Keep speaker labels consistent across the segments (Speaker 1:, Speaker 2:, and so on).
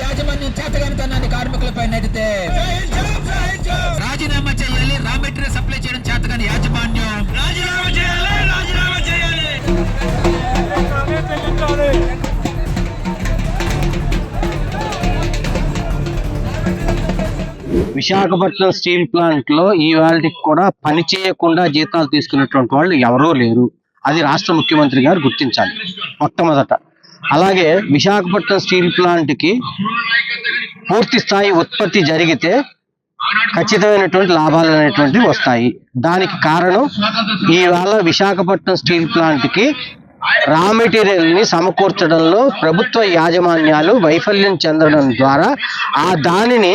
Speaker 1: యాజమాన్యం చేతగానితనాన్ని కార్మికులపై నెడితే రాజీనామా చేయాలి. రా మెటీరియల్ సప్లై చేయడం చేతగాని యాజమాన్యం రాజీనామా చేయాలి.
Speaker 2: విశాఖపట్నం స్టీల్ ప్లాంట్ లో ఈ వాళ్ళకి కూడా పని చేయకుండా జీతాలు తీసుకున్నటువంటి వాళ్ళు ఎవరూ లేరు. అది రాష్ట్ర ముఖ్యమంత్రి గారు గుర్తించాలి మొట్టమొదట. అలాగే విశాఖపట్నం స్టీల్ ప్లాంట్ కి పూర్తి స్థాయి ఉత్పత్తి జరిగితే ఖచ్చితమైనటువంటి లాభాలు అనేటువంటివి వస్తాయి. దానికి కారణం ఇవాళ విశాఖపట్నం స్టీల్ ప్లాంట్ కి రా మెటీరియల్ ని సమకూర్చడంలో ప్రభుత్వ యాజమాన్యాలు వైఫల్యం చెందడం ద్వారా ఆ దానిని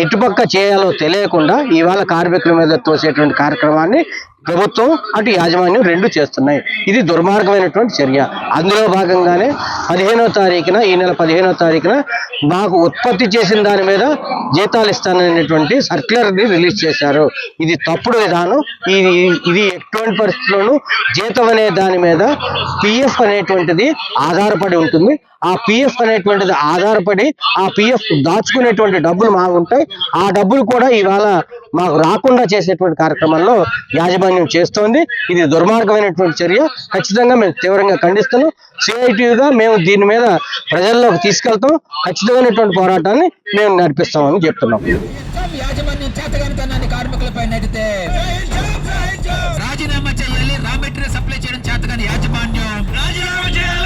Speaker 2: ఎటుపక్క చేయాలో తెలియకుండా ఇవాళ కార్మికుల మీద తోసేటువంటి కార్యక్రమాన్ని ప్రభుత్వం అటు యాజమాన్యం రెండు చేస్తున్నాయి. ఇది దుర్మార్గమైనటువంటి చర్య. అందులో భాగంగానే 15వ తారీఖున ఈ నెల 15వ తారీఖున మాకు ఉత్పత్తి చేసిన దాని మీద జీతాలు ఇస్తాననేటువంటి సర్క్యులర్ ని రిలీజ్ చేశారు. ఇది తప్పుడు విధానం. ఇది ఎటువంటి పరిస్థితుల్లోనూ జీతం అనే దాని మీద పిఎఫ్ అనేటువంటిది ఆధారపడి ఉంటుంది. ఆ పిఎఫ్ అనేటువంటిది ఆధారపడి ఆ పిఎఫ్ దాచుకునేటువంటి డబ్బులు మాకు ఉంటాయి. ఆ డబ్బులు కూడా ఇవాళ మాకు రాకుండా చేసేటువంటి కార్యక్రమంలో యాజమాన్యం చేస్తోంది. ఇది దుర్మార్గమైనటువంటి చర్య. ఖచ్చితంగా మేము తీవ్రంగా ఖండిస్తున్నాం. సిఐటిగా మేము దీని మీద ప్రజల్లోకి తీసుకెళ్తాం. ఖచ్చితమైనటువంటి పోరాటాన్ని మేము నడిపిస్తామని చెప్తున్నాం.
Speaker 1: యాజమాన్యం చేతగానితనాన్ని కార్మికులపై నెడితే రాజీనామా చేయాలి. రా మెటీరియల్ సప్లై చేయడం చేతగాని యాజమాన్యం రాజీనామా చేయాలి.